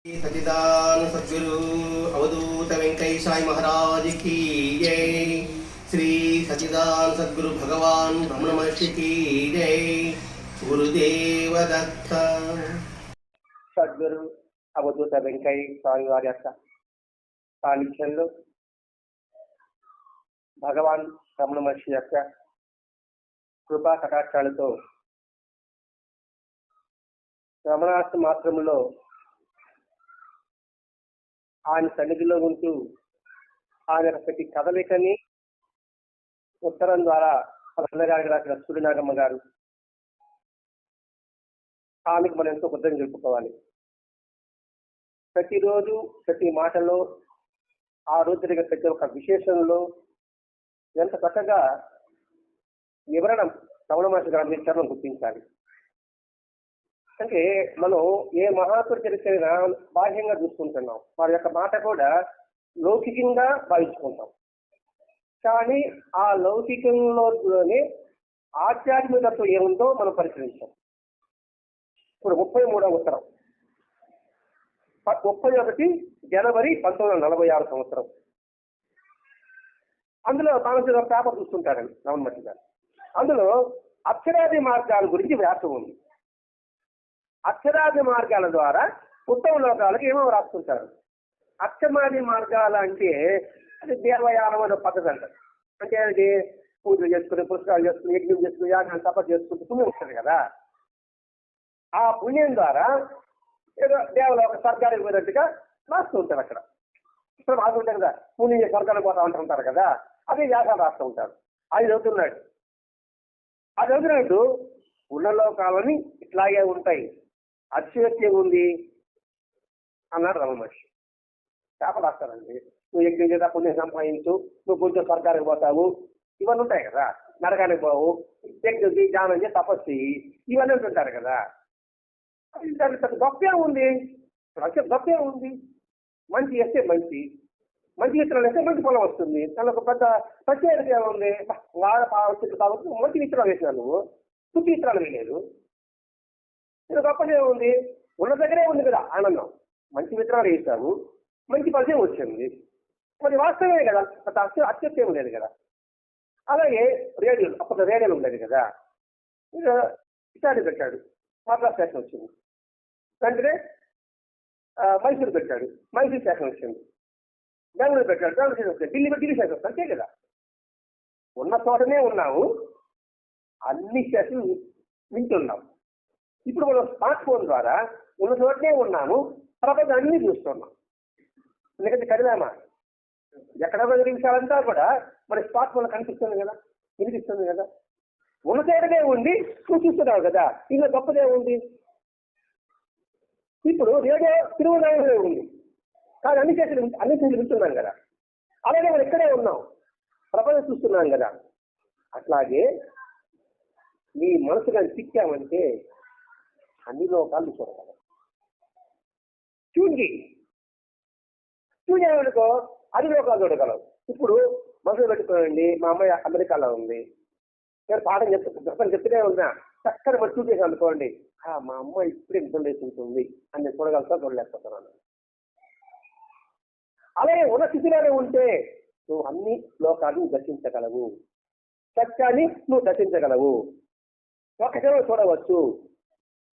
सच्चिदानंद सद्गुरु अवधूत वेंकटेश साई महाराज की जय। श्री सच्चिदानंद सद्गुरु भगवान रमण महर्षि की जय। गुरुदेव दत्त। సద్గురు అవధూత వెంకయ్య స్వామి వారి యొక్క సాన్నిధ్యంలో భగవాన్ రమణ మహర్షి యొక్క కృపా కటాక్షాలతో రమణార్థ మాత్రములో ఆయన సన్నిధిలో ఉంటూ ఆయన ప్రతి కదలికని ఉత్తరం ద్వారా గారికి రాసిన సూర్యనాగమ్మ గారు ఆమెకు మనం ఎంతో కృతజ్ఞతలు తెలుపుకోవాలి. ప్రతిరోజు ప్రతి మాటలో ఆ రోజు జరిగే ప్రతి ఒక్క విశేషంలో ఎంత చక్కగా వివరణ రమణ మహర్షి గారు అందించారని గుర్తించాలి. అంటే మనం ఏ మహాత్ముడి చరిత్ర బాహ్యంగా చూసుకుంటున్నాం, వారి యొక్క మాట కూడా లౌకికంగా భావించుకుంటాం. కానీ ఆ లౌకికంలోనే ఆధ్యాత్మికత్వం ఏముందో మనం పరిశీలించాం. ఇప్పుడు 33వ ఉత్తరం 31 జనవరి 1946 సంవత్సరం. అందులో తాను పేపర్ చూస్తుంటారండి రమణ మహర్షి గారు. అందులో అక్షరాది మార్గాల గురించి వ్యాసం ఉంది. అక్షరాది మార్గాల ద్వారా ఉత్తమ లోకాలకు ఏమో రాస్తుంటారు. అక్షమాది మార్గాలు అంటే అది దేవయానం అనే పద్ధతి అంటారు. అంటే అది పూజలు చేసుకుని, పుస్తకాలు చేసుకుని, యజ్ఞం చేసుకుని, యాగాలు తపస్సు చేసుకుంటూ పుణ్యం వస్తుంది కదా. ఆ పుణ్యం ద్వారా ఏదో దేవలోక స్వర్గానికి పోయినట్టుగా రాస్తూ ఉంటారు. అక్కడ ఇక్కడ రాస్తుంటారు కదా, పుణ్యం స్వర్గానికి పోతా ఉంటుంటారు కదా, అదే వ్యాసాలు రాస్తూ ఉంటారు. అది చదువుతున్నాడు. అది చదువుతున్నట్టు ఉన్న లోకాలని ఇట్లాగే ఉంటాయి, అతిశయోక్తి ఉంది అన్నాడు రమణ మహర్షి. చేప రాస్తారండి. నువ్వు యజ్ఞం చేత పుణ్యం సంపాదించు, నువ్వు కొంచెం స్వర్గానికి పోతావు, ఇవన్నీ ఉంటాయి కదా. నరకానికి పోవు, యజ్ఞం ధ్యానం చేసి తపస్సు, ఇవన్నీ ఉంటుంటారు కదా. దానికి గొప్పే ఉంది, గొప్పే ఉంది. మంచి చేస్తే మంచి విత్తనాలు వేస్తే మంచి పొలం వస్తుంది. దానికి పెద్ద ప్రత్యేకత ఉంది. వాడ పావుతుంది కాబట్టి మంచి విత్తనాలు వేసినావు, నువ్వు తుట్టి విత్తనాలు వేయలేదు. ఇది గొప్పదే ఉంది. ఉన్న దగ్గరే ఉంది కదా ఆనందం. మంచి విత్తనాలు వేసావు, మంచి పరిచయం వచ్చింది, మరి వాస్తవమే కదా, అత్యత్యం లేదు కదా. అలాగే రేడియోలు, అప్పట్లో రేడియోలు ఉండేది కదా. ఇక ఇటాలి పెట్టాడు, మద్రాస్ స్టేషన్ వచ్చింది. వెంటనే మైసూరు పెట్టాడు, మైసూరు స్టేషన్ వచ్చింది. బెంగళూరు పెట్టాడు, బెంగళూరు స్టేషన్ వచ్చింది. ఢిల్లీ స్టేషన్ వస్తుంది. అంతే కదా. ఉన్న చోటనే ఉన్నాము, అన్ని స్టేషన్లు వింటున్నాం. ఇప్పుడు మనం స్మార్ట్ ఫోన్ ద్వారా ఉన్న చోటనే ఉన్నాము, ప్రపంచం అన్ని చూస్తున్నాం. ఎందుకంటే కదిలామా ఎక్కడ విషయాలంతా కూడా మన స్మార్ట్ ఫోన్ కనిపిస్తుంది కదా, వినిపిస్తుంది కదా. ఉన్న చోటనే ఉండి నువ్వు చూస్తున్నావు కదా, ఇంకా గొప్పదే ఉంది. ఇప్పుడు రేడియో తిరువనామలో ఉంది, కానీ అన్ని చేతులు వింటున్నాం కదా. అలాగే మనం ఇక్కడే ఉన్నాం, ప్రపంచం చూస్తున్నాం కదా. అట్లాగే నీ మనసు కానీ చిక్కామంటే అన్ని లోకాలు చూడగలవు. చూంగి చూడనుకో అన్ని లోకాలు చూడగలవు. ఇప్పుడు మనసులో పెట్టుకోనండి, మా అమ్మాయి అమెరికాలో ఉంది, నేను పాఠం చెప్తూనే ఉన్నా, చక్కని మరి చూసేసి అనుకోండి, మా అమ్మ ఇప్పుడే నిద్ర లేకుంటుంది అని నేను చూడగలుగుతా, చూడలేకపోతున్నాను. అలాగే ఉన్న స్థితిలోనే ఉంటే నువ్వు అన్ని లోకాలు దర్శించగలవు, సత్యాన్ని నువ్వు దర్శించగలవు, ఒక్కసారి చూడవచ్చు.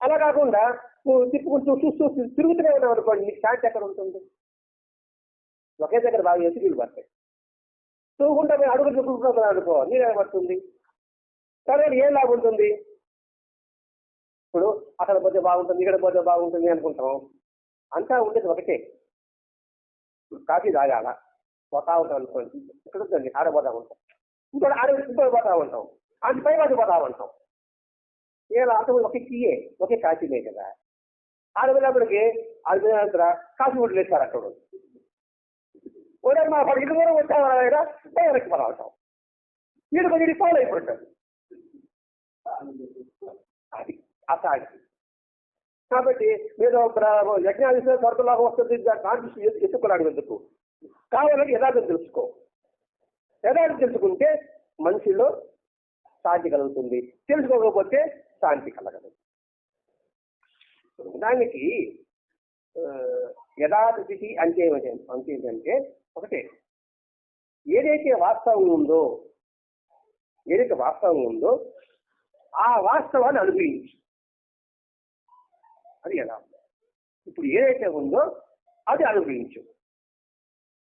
అలా కాకుండా నువ్వు తిప్పుకుంటూ చూస్తూ తిరుగుతూనే ఉన్నావు అనుకోండి, నీకు శాంతి ఎక్కడ ఉంటుంది? ఒకే దగ్గర బాగా చేసి నీళ్ళు పడతాయి. చూడకుండా మేము అడుగులు చూసుకుంటున్నాం అనుకో, నీరేమవుతుంది? కానీ ఏం లాభం ఉంటుంది? ఇప్పుడు అక్కడ పోతే బాగుంటుంది, ఇక్కడ పోతే బాగుంటుంది అనుకుంటాం. అంతా ఉండేది ఒకటే. కాఫీ తాగాల పోతా ఉంటాం అనుకోండి, ఇక్కడ ఉంటుంది ఆడపోతా ఉంటాం, ఇంకో పోతా ఉంటాం, అది పై వాటి పోతా ఉంటాం. ఇలా అంత ఒకే టీయే, ఒకే కాఫీలే కదా. ఆడపిల్లప్పటికి అది కాఫీ కూడా లేస్తారు. అక్కడ మా పడికి దూరం వచ్చామన్నా వెనక్కి పోతా ఉంటాం. వీడు కొంచెం ఫాలో అయిపోతాడు. అది అసాగి. కాబట్టి మీరు యజ్ఞాలు స్వర్గలాగా వస్తుంది, కాన్షియస్ ఎత్తుకున్నాడు. ఎందుకు కావాలని యథార్థం తెలుసుకో. యథార్థం తెలుసుకుంటే మనిషిలో శాంతి కలుగుతుంది, తెలుసుకోకపోతే శాంతి కలగదు. దానికి యథార్థ స్థితి అంటే ఏంటంటే ఒకటే, ఏదైతే వాస్తవం ఉందో ఆ వాస్తవాన్ని అనుభవించు, అది యథార్థం. ఇప్పుడు ఏదైతే ఉందో అది అనుభవించు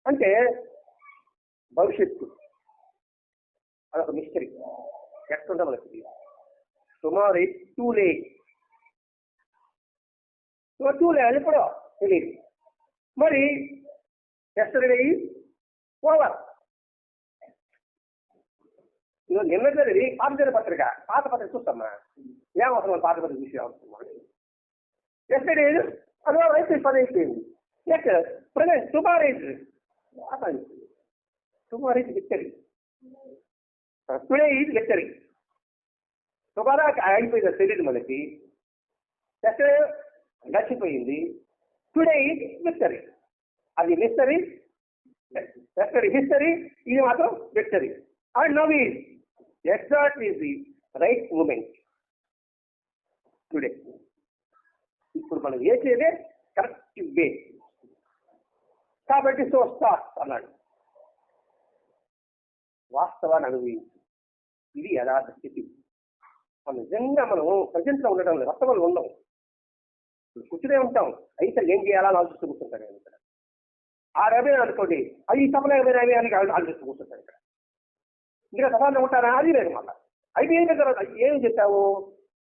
అంటే భవిష్యత్తు అదొక మిస్టరీ, ఎక్కడుందో మనకు తెలియదు. టుమారో ఇస్ టూ లేట్, ఎప్పుడో తెలియదు. మరి ఎస్టర్డే ఈజ్ ఓవర్. ఇదో నిన్న జరిగి పాత పత్రిక చూస్తామా, ఏమవుతుంది పాత పత్రిక చూసి అవసరం. ఎస్టర్డే అది అయిపోయింది, పని అయిపోయింది. Next present tomorrow is victory, today is victory. Tomorrow అయిపోయింది తెలియదు మనకి, ఎస్టర్డే గడిచిపోయింది, టుడే ఈజ్ విక్టరీ. అది మిస్టరీ, హిస్టరీ, ఇది మాత్రం victory. And now is exact is the right moment today. ఇప్పుడు మనం చేసేదే కరెక్ట్ వే కాబట్టి సో స్టార్ట్ అన్నాడు. వాస్తవాన్ని అనుభవించి, ఇది యథార్థ స్థితి. మనం నిజంగా మనం ప్రజెంట్లో ఉండటం లేదు, వర్తమానంలో ఉండవు, కూర్చునే ఉంటాం. అయితే ఏం చేయాలని ఆలోచిస్తూ కూర్చుంటారు ఇక్కడ. ఆ రవే అనుకోండి, అది సఫలం రవే అని ఆలోచిస్తూ కూర్చుంటారు ఇక్కడ. ఇంకా సఫలంగా ఉంటారా, అది లేదు. మళ్ళీ అయితే ఏం తర్వాత ఏం చేస్తావు,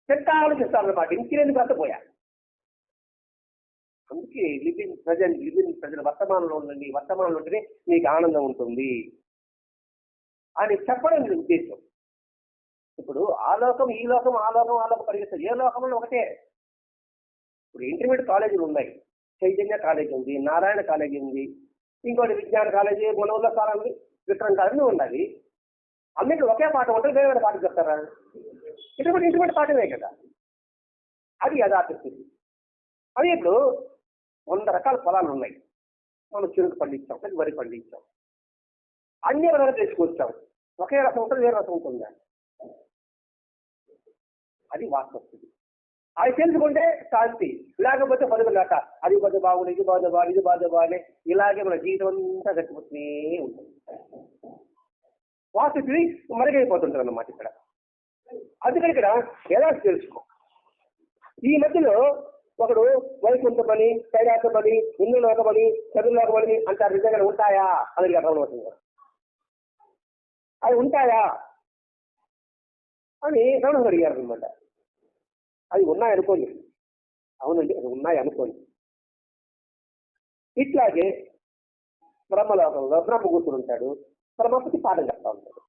చెట్ట ఆలోచిస్తాను అన్నమాట. ఇంకేందుకు అంతపోయా. అందుకే లివింగ్ ప్రజెంట్ వర్తమానంలో ఉండండి, వర్తమానంలో ఉంటేనే మీకు ఆనందం ఉంటుంది అని చెప్పడం మీ ఉద్దేశం. ఇప్పుడు ఆ లోకం ఈ లోకం ఆ లోకం పరిగెత్తారు, ఏ లోకంలో ఒకటే. ఇప్పుడు ఇంటర్మీడియట్ కాలేజీలు ఉన్నాయి, చైతన్య కాలేజీ ఉంది, నారాయణ కాలేజీ ఉంది, ఇంకోటి విజ్ఞాన కాలేజీ, మనోళ్ళ కాలేజీ, విక్రమ్ కాలేజీ ఉండాలి. అన్నింటిలో ఒకే పాఠం ఉంటుంది, వేరే పాఠం చెప్తారా? ఇంటర్మీడియట్ పాఠమే కదా. అది యథార్థ స్థితి. అది ఇప్పుడు 100 రకాల పొలాలు ఉన్నాయి, మనం చెరుకు పండించాం, వరి పండించాం, అన్ని రకాలు తీసుకొచ్చాం. ఒకే రసం ఉంటుంది, వేరే రసం ఉంటుందా? అది వాస్తవ స్థితి. అది తెలుసుకుంటే శాంతి, లేకపోతే పరుగులాట. అది బాధ బాగుంది, ఇది బాధ బాగా, ఇది బాధ బాగానే, ఇలాగే మన జీవితం అంతా గడిచిపోతూనే ఉంటుంది. వాస్తు మరుగైపోతుంటుంది అన్నమాట ఇక్కడ. అందుకని ఇక్కడ ఎలా తెలుసుకో. ఈ మధ్యలో ఒకడు వైకుంఠమని, కైలాసమని, ఇల్లు లోకమని, చదువులోకమని అంటారు. నిజంగా ఉంటాయా అని అర్థమవుతుంది. అవి ఉంటాయా అని రమణ అడిగారు అనమాట. అవి ఉన్నాయనుకోండి, అవునండి అది ఉన్నాయి అనుకోండి. ఇట్లాగే బ్రహ్మలోకంలో బ్రహ్మ కూతురు ఉంటాడు, బ్రహ్మపతి పాఠం చెప్తా ఉంటాడు,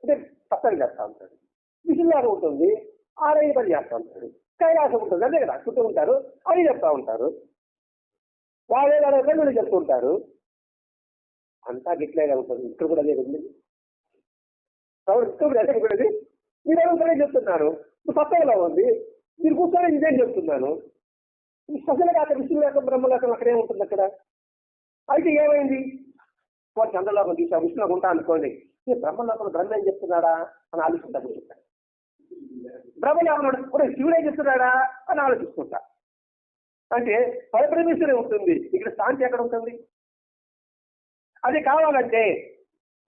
అంటే సత్సంగం చేస్తా ఉంటాడు. విష్ణులాగా ఉంటుంది, ఆరోగ్య పని చేస్తూ ఉంటాడు. కైలాసం ఉంటుంది, అదే కదా, చుట్టూ ఉంటారు, అది చెప్తా ఉంటారు. వాళ్ళే వీళ్ళు చెప్తూ ఉంటారు. అంతా గిట్లేగా ఉంటుంది. ఇక్కడ కూడా అదే ఉంది. ఇక్కడ కూడా అదే ఉండేది. మీరు అదే చెప్తున్నాను, సత్యంలో ఉంది, మీరు కూర్చొని ఇదేం చెప్తున్నాను. అసలు కాక విష్ణులోకం బ్రహ్మలోకం అక్కడే ఉంటుంది అక్కడ. అయితే ఏమైంది, చంద్రలోకం తీసా విష్ణులోకం ఉంటా అనుకోండి, బ్రహ్మలోకంలో బ్రహ్మ ఏం చెప్తున్నాడా అని ఆలోచిస్తా కూర్చుంటా. బ్రహ్మలోకంలో కూడా శివుడు ఏం చెప్తున్నాడా అని ఆలోచిస్తుంటా. అంటే పరబ్రహ్మేశ్వరే ఉంటుంది, ఇక్కడ శాంతి ఎక్కడ ఉంటుంది? అది కావాలంటే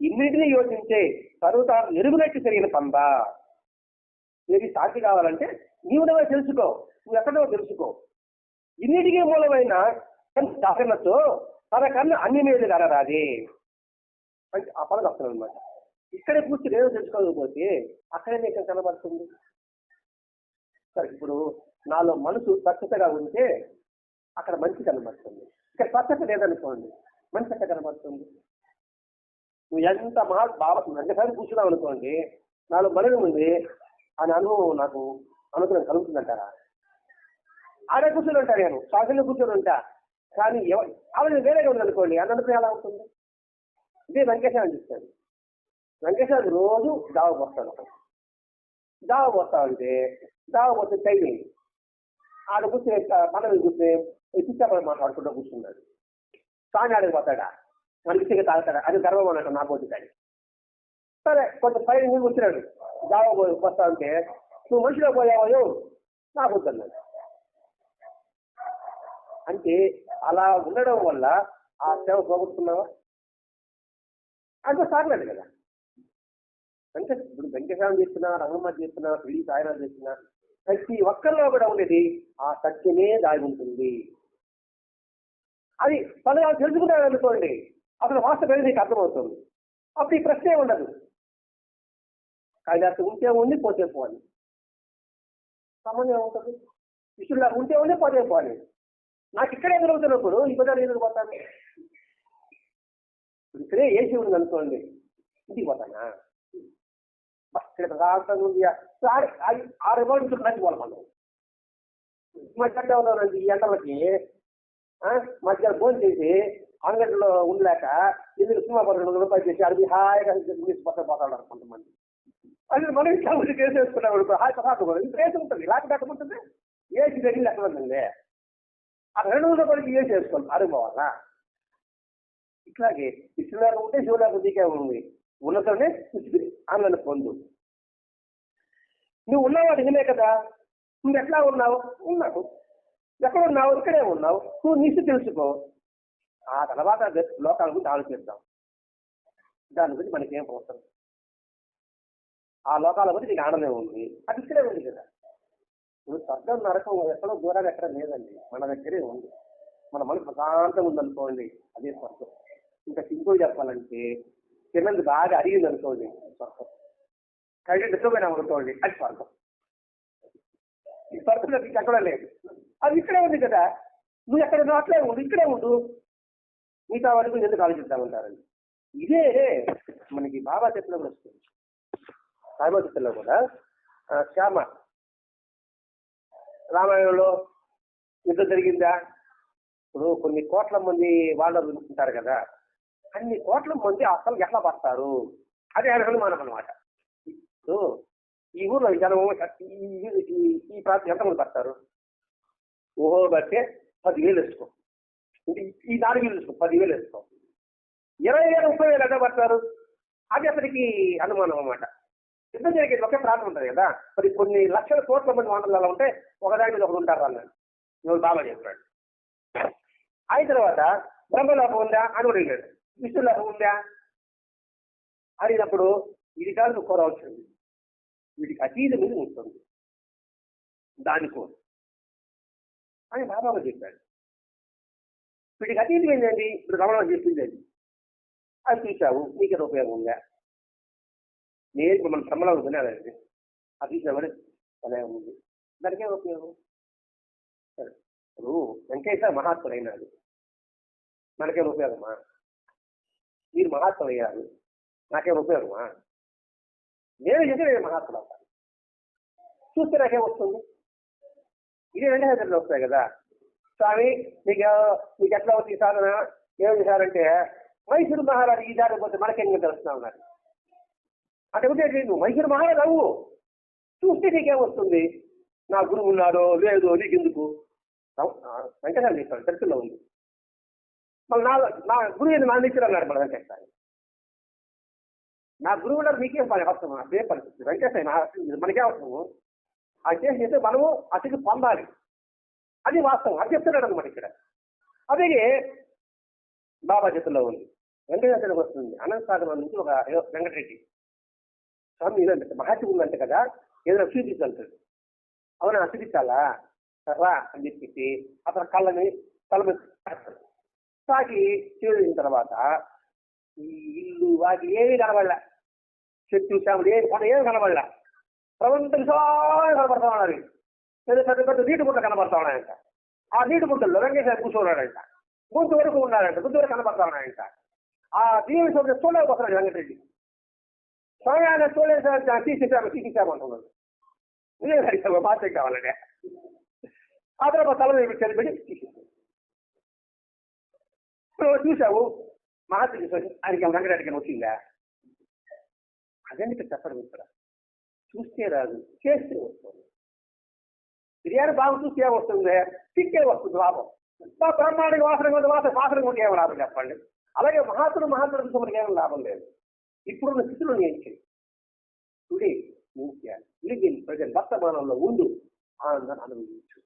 ఇన్నింటినీ యోచించే సర్వత ఎరుగునట్టు జరిగిన పందా. ఏది శాంతి కావాలంటే నీవునవే తెలుసుకో, నువ్వు ఎక్కడో తెలుసుకో. ఇన్నిటికీ మూలమైన సాధనతో తనకన్నా అన్ని మీద కలరాది అంటే ఆ పదం వస్తుంది అనమాట. ఇక్కడే కూర్చుని ఏదో తెలుసుకోకపోతే అక్కడే నీకు కనబడుతుంది. సరే, ఇప్పుడు నాలో మనసు స్వచ్ఛతగా ఉంటే అక్కడ మంచి కనబడుతుంది. ఇక్కడ స్వచ్ఛత లేదనుకోండి, మంచి ఎక్కడ కనబడుతుంది? నువ్వు ఎంత ఎంతసారి కూర్చున్నావు అనుకోండి, నాలో మనసు ఉంది అని అనుభవం నాకు అనుగ్రహం కలుగుతుందంటారా? ఆడే కూర్చొని ఉంటాను, నేను శ్వాసలో కూర్చొని ఉంటా, కానీ ఆవిడ వేరేగా ఉంది అనుకోండి, అని అనుగ్రహం ఎలా ఉంటుంది? ఇదే వెంకటేశ్వర అనిపిస్తాడు. వెంకటేశ్వర రోజు దావ పోస్తాడు. దావ పోస్తా ఉంటే దావ పోతే టైం అయింది, ఆడ కూర్చొని పదవి కూర్చొని పిచ్చాపడి మాట్లాడుకుంటూ కూర్చున్నాడు. స్వామి ఆడికి పోతాడా, మనకి తాగుతాడా, అది గర్వం అన్నట్టు నాకు వచ్చి. సరే, కొంచెం పైన నీకు వచ్చినాడు, దావ వస్తా ఉంటే నువ్వు మనిషిలో పోయావో నాకు వద్దన్నాడు. అంటే అలా ఉండడం వల్ల ఆ సేవ పోగొట్టుకున్నావా? అంత సాగలేదు కదా. అంటే ఇప్పుడు వెంకటేశ్వరం చేస్తున్నా, రంగమ్మ చేస్తున్నా, పిడి సాయిరాలు చేస్తున్నా, ప్రతి ఒక్కరిలో కూడా ఉండేది ఆ సత్యమే దాగి ఉంటుంది. అది పలుగా తెలుసుకున్నాడు అనుకోండి, అసలు వాస్తవం నీకు అర్థమవుతుంది. అప్పుడు ఈ ప్రశ్నే ఉండదు. కాగితాలు ఉంటే ఉంది, పోతే పోవాలి. సంబంధం ఏముంటుంది? ఇష్యులా ఉంటే ఉండే, పోతే పోవాలి. నాకు ఇక్కడే ఎదురవుతున్నప్పుడు ఇంకొక ఎదురు పోతాను. ఇక్కడే ఏసీ ఉంది అనుకోండి, ఇంటికి పోతానా? ఇక్కడ రాష్ట్రం ఉంది, 6 నుంచి నచ్చిపోవాలి మనం. మధ్యాహ్నం ఈ ఎండలకి మధ్యాహ్నం భోజనం చేసి అంగట్లో ఉండలేక ఎందుకు సినిమా పడుతుంది 2 రూపాయలు చేసి అది హాయిగా పోతాడు కొంతమంది. అది మనం ఇట్లా ఉండి కేసు వేసుకున్నాడు హాయి పదార్థం కేసు ఉంటుంది, లేకపోతే ఎక్కడ ఉంటుంది? ఏసీ దగ్గర ఎక్కడ ఉంటుంది? ఆ 2 రూపాయలకి ఏసీ వేసుకోవాలి, అడుగుపోవాలా? ఇట్లాగే ఇష్టం ఉంటే శివులకు దిగే ఉంది, ఉన్నతోనే ఆమెను పొందు. నువ్వు ఉన్నవాడు నిజమే కదా, నువ్వు ఎట్లా ఉన్నావు? ఉన్నావు. ఎక్కడ ఉన్నావు? ఇక్కడే ఉన్నావు. నువ్వు నిశ్చి తెలుసుకో. ఆ తర్వాత లోకాల గురించి ఆలోచిద్దాం. దాని గురించి మనకేం అవసరం? ఆ లోకాల గురించి నీకు ఆనందం ఉంది, అది ఇక్కడే ఉంది కదా. నువ్వు స్వర్గం నరకం ఎక్కడో దూరాలు ఎక్కడ లేదండి, మన దగ్గరే ఉంది. మన మనసు ప్రశాంతంగా ఉందనుకోండి, అదే స్వర్గం. ఇంకా సింపుల్ చెప్పాలంటే తిన్నది బాగా అడిగింది అనుకోండి, స్వర్గం. కళ్ళు నిజమైన అనుకోండి, అది స్వర్గం. ఈ స్వర్గం ఎక్కడ లేదు, అది ఇక్కడే ఉంది కదా. నువ్వు ఎక్కడ ఉన్నావు అట్లే ఉండు, ఇక్కడే ఉండు. మిగతా వాడి గురించి ఎందుకు ఆలోచిద్దామంటారండి. ఇదే మనకి బాబా చెప్పులో కూడా వస్తుంది. సాయిబాబా చెప్పులో కూడా శ్యామ రామాయణంలో యుద్ధం జరిగిందా? ఇప్పుడు కొన్ని కోట్ల మంది వాళ్ళు ఉంటారు కదా, అన్ని కోట్ల మంది అసలు ఎట్లా పడతారు? అది ఆయన అనుమానం అనమాట. ఈ ఊర్లో జనం ఈ ప్రాంతం ఎంతమంది పడతారు? ఓహో బట్టే 10,000 వేసుకో, ఈ 4,000 వేసుకో, 10,000 వేసుకో, 20,000 30,000 ఎంత పడతారు? అది అతనికి అనుమానం అన్నమాట. యుద్ధం జరిగేది ఒకే ప్రాంతం ఉంటుంది కదా, మరి కొన్ని లక్షల కోట్ల మంది మండలాలు ఉంటే ఒకదాని మీద ఒకరు ఉంటారు అన్నాడు. ఇవాళ బాబా చెప్పాడు. అయిన తర్వాత బ్రహ్మలోకం ఉందా అని అడిగాడు. విష్ణులోకం ఉందా అడిగినప్పుడు ఇది కాదు నువ్వు కోరవచ్చింది, వీటికి అతీతం మీద ఉంటుంది దానికో అని బాబా చెప్పాడు. వీటికి అతీతం ఏంటండి? ఇప్పుడు రమణ చెప్పింది అది, అది చూసావు, నీకేదో ఉపయోగం ఉందా? నేను ఇప్పుడు మన బ్రహ్మలో ఉంటుంది అదండి, అది చూసామని అలాగే ఉంది, దానికే ఉపయోగం. సరే, ఇప్పుడు వెంకటేశ్వర మహాత్ముడు అయినాడు, మనకేం ఉపయోగమా? మీరు మహాత్ముడు అయ్యారు, నాకేం ఉపయోగమా? నేను చేసి నేను మహాత్ముడు అవుతాను, చూస్తే నాకేం వస్తుంది? ఇది వెంకటేశ్వరులు వస్తాయి కదా. స్వామి మీకు ఎట్లా అవుతుంది సాధన? ఏం చేశారంటే మైసూరు మహారాజు ఈ దారి పోతే మనకేం తెలుస్తున్నా ఉన్నారు అంటే ఉంటే నువ్వు మైసూరు మహారాజు అవ్వు, చూస్తే నీకేం వస్తుంది? నా గురువు ఉన్నారో లేదో నీకు ఎందుకు? వెంకటేశ్వర చెప్పాడు, చరిత్రలో ఉంది. మళ్ళీ నా గురువు నా నిచ్చిన అన్నాడు మన వెంకటేశ్వర. నా గురువు ఉన్నారు, నీకేం పని అవసరం? అదే పరిస్థితి వెంకటేశ్వర మనకే అవసరము. ఆ చేసి చేస్తే మనము అతికి పొందాలి, అది వాస్తవం. అది చెప్తున్నాడు అనమాట ఇక్కడ. అదే బాబా చేతుల్లో ఉంది. వెంకటేశ్వరకు వస్తుంది అనంతసాగరం నుంచి ఒక వెంకటరెడ్డి స్వామి ఇదంటే మహాశివుడు ఉందంటే కదా, ఏదైనా చూపించాలంటాడు. అవునా చూపించాలా రా అని చెప్పేసి అతను కళ్ళని తల తాకి చూసిన తర్వాత ఈ ఇల్లు వాటి ఏమీ కనబడలే, చెట్టు చేపలు ఏమి కనబడలే, ప్రపంచం కనబడతా ఉన్నది. పెద్ద పెద్ద పెద్ద నీటి గుంట కనబడతా ఉన్నాయంట. ఆ నీటి గుంటల్లో వెంకటేశ్వర కూర్చోన్నాడంట, గుంతు వరకు ఉన్నాడంట, గుంతు వరకు కనబడతా ఉన్నాయంట. ఆ దీని చూడలేకపోతున్నాడు వెంకటరెడ్డి. స్వామి చూడలేదు, తీసేసామంటున్నాడు. ఇదే బాధ్యత కావాలంటే ఆ తర్వాత తల చనిపెట్టి తీసేసాడు. చూసావు మహాత్మ ఆయనకి వెంకటరెడ్డికి వచ్చిందా? అదే చెప్పడం ఇక్కడ. చూస్తే రాదు, చేస్తే వస్తుంది. బిర్యానీ బాగా చూస్తే ఏమొస్తుంది? తిట్టే వస్తుంది లాభం. బ్రహ్మాండంగా వాసన ఉంటే ఏమో లాభం చెప్పండి. అలాగే మహాత్ముడు చూస్తే మనకి ఏమో లాభం లేదు. ఇప్పుడున్న స్థితిలో నేను చేయి టుడే ప్రజెంట్ వర్తమానంలో ఉండు, ఆనందాన్ని అనుభవించు.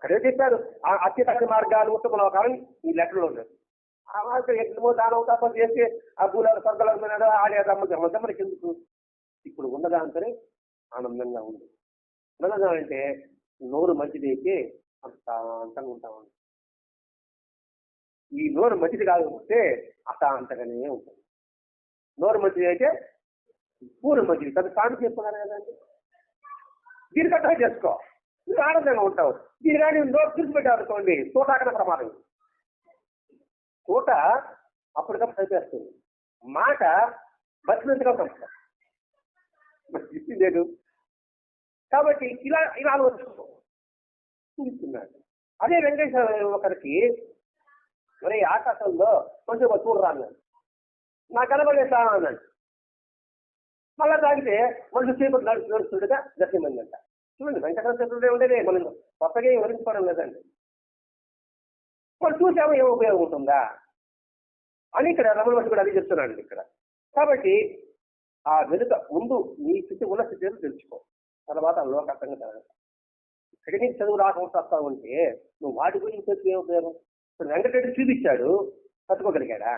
అక్కడే చెప్పారు ఆ అత్యుత్తమ మార్గాలు ఉత్తమ లోకాలని ఈ లెక్కలో ఉండదు. ఆ మార్గం ఎన్నో దానం తప్ప చేస్తే ఆ భూలాలు స్వర్గాలు ఆడేదమ్మ మనకి ఎందుకు? ఇప్పుడు ఉన్నదాంతనే ఆనందంగా ఉంది. ఉన్నదా అంటే నోరు మంచిదైతే అంత అంతంగా ఉంటామండి. ఈ నోరు మంచిది కాకపోతే అశాంతంగానే ఉంటుంది. నోరు మంచిది అయితే పూర్వం మంచిది కదా, సాగు చేసుకున్నారు కదండి. దీనికి అర్థం చేసుకో, నువ్వు ఆనందంగా ఉంటావు. దీని కానీ నోరు చూసిపెట్టావు అనుకోండి, తోటాకన ప్రమాదం. తోట అప్పటికప్పుడు చదివేస్తుంది, మాట బతికినంతగా పంపుతారు లేదు. కాబట్టి ఇలా ఇలా ఆలోచిస్తున్నాడు. అదే వెంకటేశ్వర ఒకరికి మరి ఆకాశంలో కొంచెం చూడరా అన్నాడు, నాకు కనబడేస్తా అన్నాడు. మళ్ళా తాగితే మనుషులు చేపట్టు నడుస్తుండగా దర్శనమైందంట. చూడండి, వెంకటేశ్వరుడే ఉండేదే, మనం కొత్తగా వివరించుకోవడం లేదండి. మనం చూసామో ఏమో ఉపయోగం ఉంటుందా అని ఇక్కడ రమణ మహర్షి కూడా అది చెప్తున్నాడు ఇక్కడ. కాబట్టి ఆ వెనుక ముందు నీ స్థితి ఉన్న స్థితిని తెలుసుకో, తర్వాత లోకత్తంగా జరగదు. ఇక్కడి నుంచి చదువు రాకుండా వస్తా ఉంటే నువ్వు వాటి గురించి చెప్పి ఏ ఉపయోగం? ఇప్పుడు వెంకటరెడ్డి చూపించాడు, కట్టుకోగలిగాడా?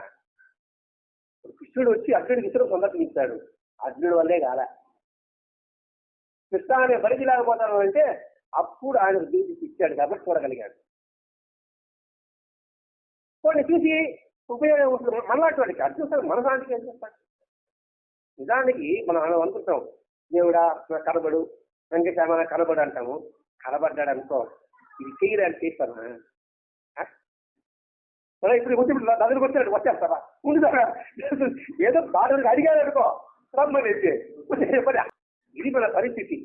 కృష్ణుడు వచ్చి అర్జునుడికి ఇద్దరు సందర్శన ఇచ్చాడు, అర్జునుడి వల్లే కాదా. కృష్ణ అనే బలికి లేకపోతాను అంటే అప్పుడు ఆయన దీనికి ఇచ్చాడు కాబట్టి చూడగలిగాడు. కొన్ని చూసి ఉపయోగం ఉంటుంది. మనలాంటి వాడికి అర్జునుడు మనసానికి ఏం చేస్తాడు? నిజానికి మనం అనుకుంటాం దేవుడా కనబడు, వెంకటేశ్వర కనబడు అంటాము. కనబడ్డాడు అనుకో, ఇది చేయడానికి చేస్తాను. ఇప్పుడు వచ్చి నదులకు వచ్చాడు, వచ్చేస్తావా? ముందు ఏదో బాధలకు అడిగాడు అనుకో, రమ్మని ఇది మన పరిస్థితి.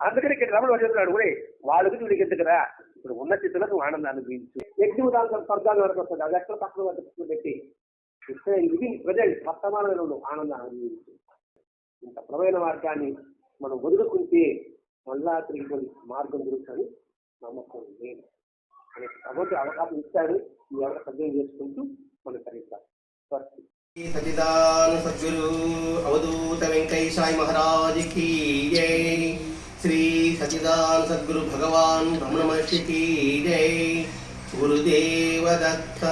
అందుకని ఇక్కడ రమణ చెప్తున్నాడు, కూడా వాళ్ళకి వీడికి ఎందుకురా, ఇప్పుడు ఉన్న స్థితిలో నువ్వు ఆనందాన్ని గురించు. ఎక్కువ దాంట్లో స్వర్గాన్ని వరకు వస్తుంది, అది ఎక్కడ పక్కన పెట్టి ఇది ప్రజెంట్ వర్తమానంలో నువ్వు ఆనందాన్ని అనుభవించు. ఇంత ప్రమైన మార్గాన్ని మనం వదులుకుంటే మళ్ళా తిరిగి మార్గం దొరుకుతుంది నమ్మకం లేదు అనే కాబట్టి అవకాశం ఇచ్చాడు. ఈ అవకాశం సద్వినియోగం చేసుకుంటూ మనం కలుగుతాం. సచిదానంద సద్గురు అవధూత వెంకయ్య సాయి మహారాజ్ की जय। श्री सच्चिदानंद सद्गुरु भगवान रमण महर्षि की जय। गुरुदेव दत्त।